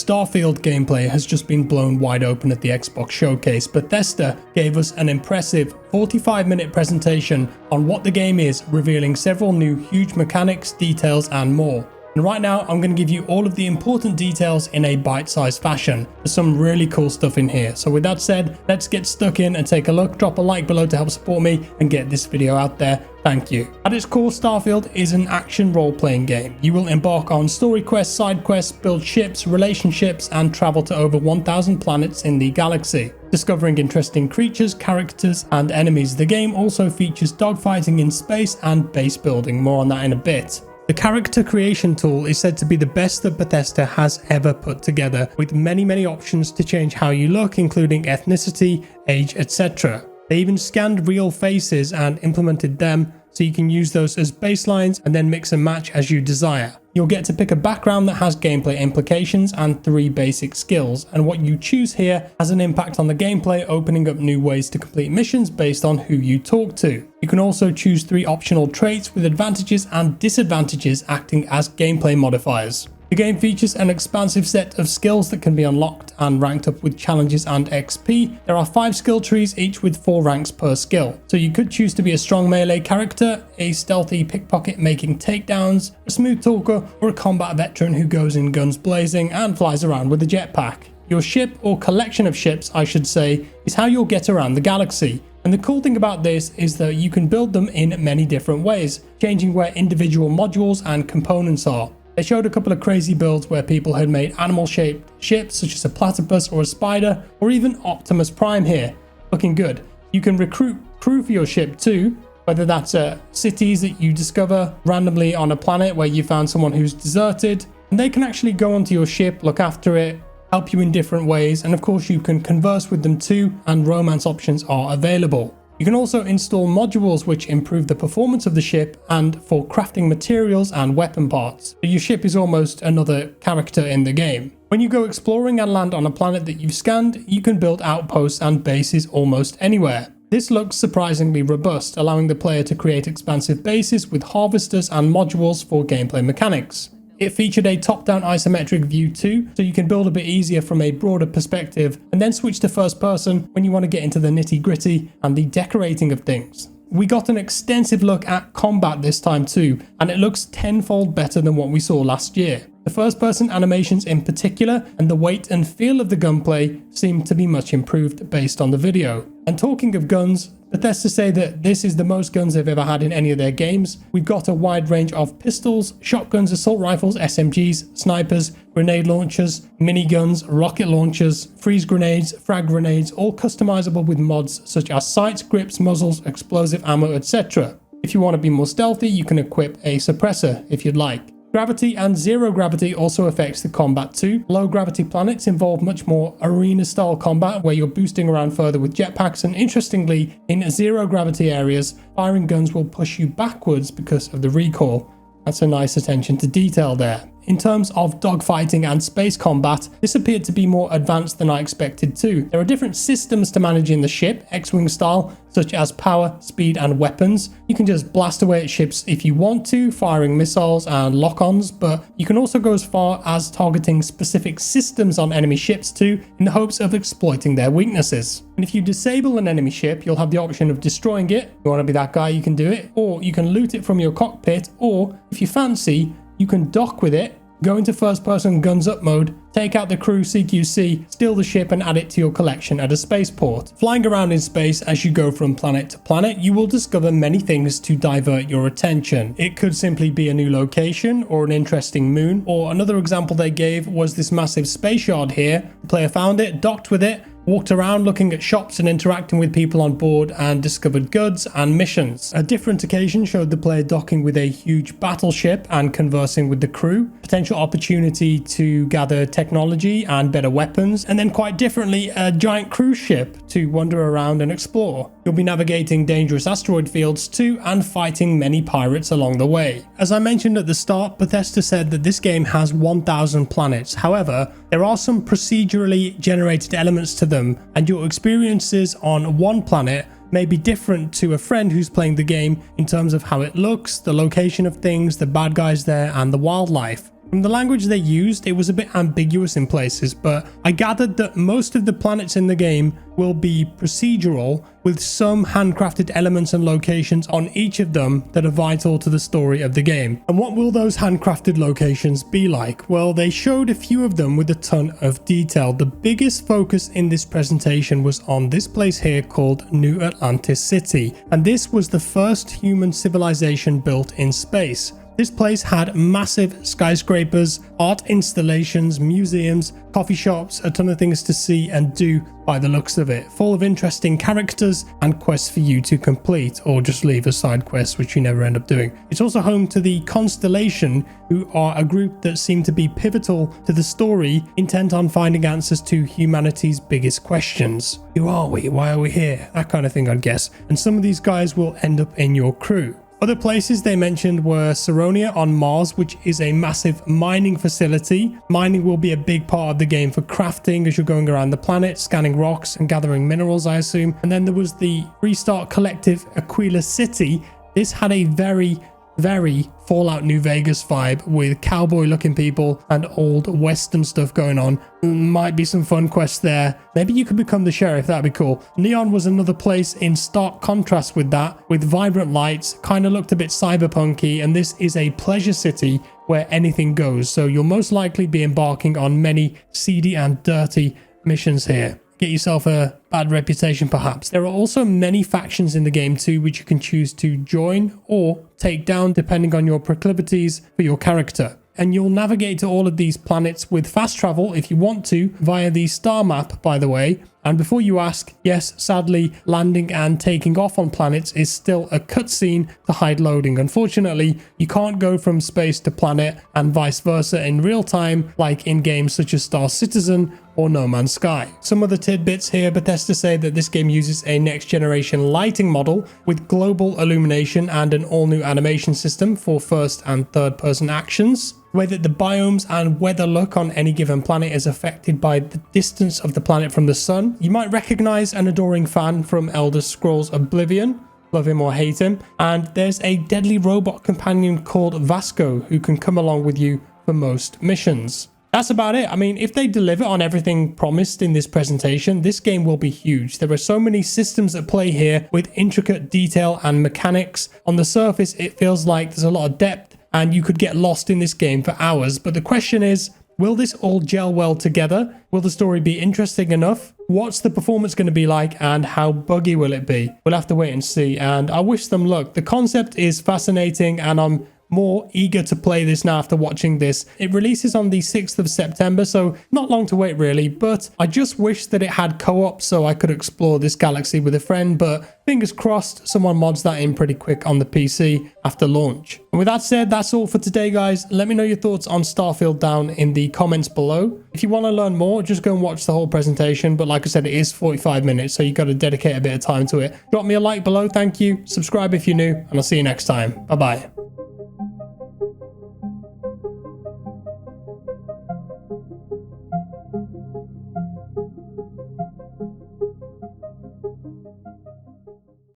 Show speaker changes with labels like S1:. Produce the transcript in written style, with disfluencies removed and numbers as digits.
S1: Starfield gameplay has just been blown wide open at the Xbox showcase. Bethesda gave us an impressive 45-minute presentation on what the game is, revealing several new huge mechanics, details and more. And right now I'm going to give you all of the important details in a bite-sized fashion. There's some really cool stuff in here. So with that said, let's get stuck in and take a look. Drop a like below to help support me and get this video out there. Thank you. At its core, Starfield is an action role-playing game. You will embark on story quests, side quests, build ships, relationships, and travel to over 1,000 planets in the galaxy, discovering interesting creatures, characters, and enemies. The game also features dogfighting in space and base building. More on that in a bit. The character creation tool is said to be the best that Bethesda has ever put together, with many options to change how you look, including ethnicity, age, etc. They even scanned real faces and implemented them, so you can use those as baselines and then mix and match as you desire. You'll get to pick a background that has gameplay implications and 3 basic skills, and what you choose here has an impact on the gameplay, opening up new ways to complete missions based on who you talk to. You can also choose 3 optional traits with advantages and disadvantages acting as gameplay modifiers. The game features an expansive set of skills that can be unlocked and ranked up with challenges and XP. There are 5 skill trees, each with 4 ranks per skill. So you could choose to be a strong melee character, a stealthy pickpocket making takedowns, a smooth talker, or a combat veteran who goes in guns blazing and flies around with a jetpack. Your ship, or collection of ships I should say, is how you'll get around the galaxy. And the cool thing about this is that you can build them in many different ways, changing where individual modules and components are. They showed a couple of crazy builds where people had made animal-shaped ships such as a platypus or a spider, or even Optimus Prime here. Looking good. You can recruit crew for your ship too, whether that's cities that you discover randomly on a planet where you found someone who's deserted, and they can actually go onto your ship, look after it, help you in different ways, and of course you can converse with them too, and romance options are available. You can also install modules which improve the performance of the ship and for crafting materials and weapon parts. So your ship is almost another character in the game. When you go exploring and land on a planet that you've scanned, you can build outposts and bases almost anywhere. This looks surprisingly robust, allowing the player to create expansive bases with harvesters and modules for gameplay mechanics. It featured a top-down isometric view too, so you can build a bit easier from a broader perspective and then switch to first person when you want to get into the nitty-gritty and the decorating of things. We got an extensive look at combat this time too, and it looks tenfold better than what we saw last year. The first-person animations in particular and the weight and feel of the gunplay seem to be much improved based on the video. And talking of guns, Bethesda say that this is the most guns they've ever had in any of their games. We've got a wide range of pistols, shotguns, assault rifles, SMGs, snipers, grenade launchers, miniguns, rocket launchers, freeze grenades, frag grenades, all customizable with mods such as sights, grips, muzzles, explosive ammo, etc. If you want to be more stealthy, you can equip a suppressor if you'd like. Gravity and zero gravity also affects the combat too. Low gravity planets involve much more arena style combat where you're boosting around further with jetpacks, and interestingly, in zero gravity areas, firing guns will push you backwards because of the recoil. That's a nice attention to detail there. In terms of dogfighting and space combat, this appeared to be more advanced than I expected too. There are different systems to manage in the ship, X-Wing style, such as power, speed and weapons. You can just blast away at ships if you want to, firing missiles and lock-ons, but you can also go as far as targeting specific systems on enemy ships too, in the hopes of exploiting their weaknesses. And if you disable an enemy ship, you'll have the option of destroying it. If you want to be that guy, you can do it, or you can loot it from your cockpit, or if you fancy, you can dock with it, go into first person guns up mode, take out the crew CQC, steal the ship and add it to your collection at a spaceport. Flying around in space as you go from planet to planet, you will discover many things to divert your attention. It could simply be a new location or an interesting moon, or another example they gave was this massive space yard here. The player found it, docked with it, walked around looking at shops and interacting with people on board, and discovered goods and missions. A different occasion showed the player docking with a huge battleship and conversing with the crew, potential opportunity to gather technology and better weapons, and then quite differently a giant cruise ship to wander around and explore. You'll be navigating dangerous asteroid fields too and fighting many pirates along the way. As I mentioned at the start, Bethesda said that this game has 1,000 planets. However, there are some procedurally generated elements to them, and your experiences on one planet may be different to a friend who's playing the game in terms of how it looks, the location of things, the bad guys there, and the wildlife. From the language they used, it was a bit ambiguous in places, but I gathered that most of the planets in the game will be procedural, with some handcrafted elements and locations on each of them that are vital to the story of the game. And what will those handcrafted locations be like? Well, they showed a few of them with a ton of detail. The biggest focus in this presentation was on this place here called New Atlantis City, and this was the first human civilization built in space. This place had massive skyscrapers, art installations, museums, coffee shops, a ton of things to see and do by the looks of it. Full of interesting characters and quests for you to complete, or just leave as side quests, which you never end up doing. It's also home to the Constellation, who are a group that seem to be pivotal to the story, intent on finding answers to humanity's biggest questions. Who are we? Why are we here? That kind of thing, I'd guess. And some of these guys will end up in your crew. Other places they mentioned were Saronia on Mars, which is a massive mining facility. Mining will be a big part of the game for crafting as you're going around the planet, scanning rocks and gathering minerals, I assume. And then there was the Restart Collective Aquila City. This had a very Fallout New Vegas vibe with cowboy looking people and old western stuff going on. Might be some fun quests there. Maybe you could become the sheriff, that'd be cool. Neon was another place in stark contrast with that, with vibrant lights, kind of looked a bit cyberpunky, and this is a pleasure city where anything goes, so you'll most likely be embarking on many seedy and dirty missions here. Get yourself a bad reputation perhaps. There are also many factions in the game too, which you can choose to join or take down depending on your proclivities for your character. And you'll navigate to all of these planets with fast travel if you want to via the star map, by the way. And before you ask, yes, sadly, landing and taking off on planets is still a cutscene to hide loading. Unfortunately, you can't go from space to planet and vice versa in real time like in games such as Star Citizen or No Man's Sky. Some other tidbits here, Bethesda say that this game uses a next generation lighting model with global illumination and an all new animation system for first and third person actions. The way that the biomes and weather look on any given planet is affected by the distance of the planet from the sun. You might recognize an adoring fan from Elder Scrolls Oblivion, love him or hate him, and there's a deadly robot companion called Vasco who can come along with you for most missions. That's about it. I mean, if they deliver on everything promised in this presentation, this game will be huge. There are so many systems at play here with intricate detail and mechanics. On the surface, it feels like there's a lot of depth and you could get lost in this game for hours. But the question is, will this all gel well together? Will the story be interesting enough? What's the performance going to be like and how buggy will it be? We'll have to wait and see, and I wish them luck. The concept is fascinating and I'm more eager to play this now after watching this. It releases on the 6th of September, so not long to wait really, but I just wish that it had co-op so I could explore this galaxy with a friend, but fingers crossed someone mods that in pretty quick on the PC after launch. And with that said, that's all for today, guys. Let me know your thoughts on Starfield down in the comments below. If you want to learn more, just go and watch the whole presentation, but like I said, it is 45 minutes, so you've got to dedicate a bit of time to it. Drop me a like below, thank you. Subscribe if you're new, and I'll see you next time. Bye-bye.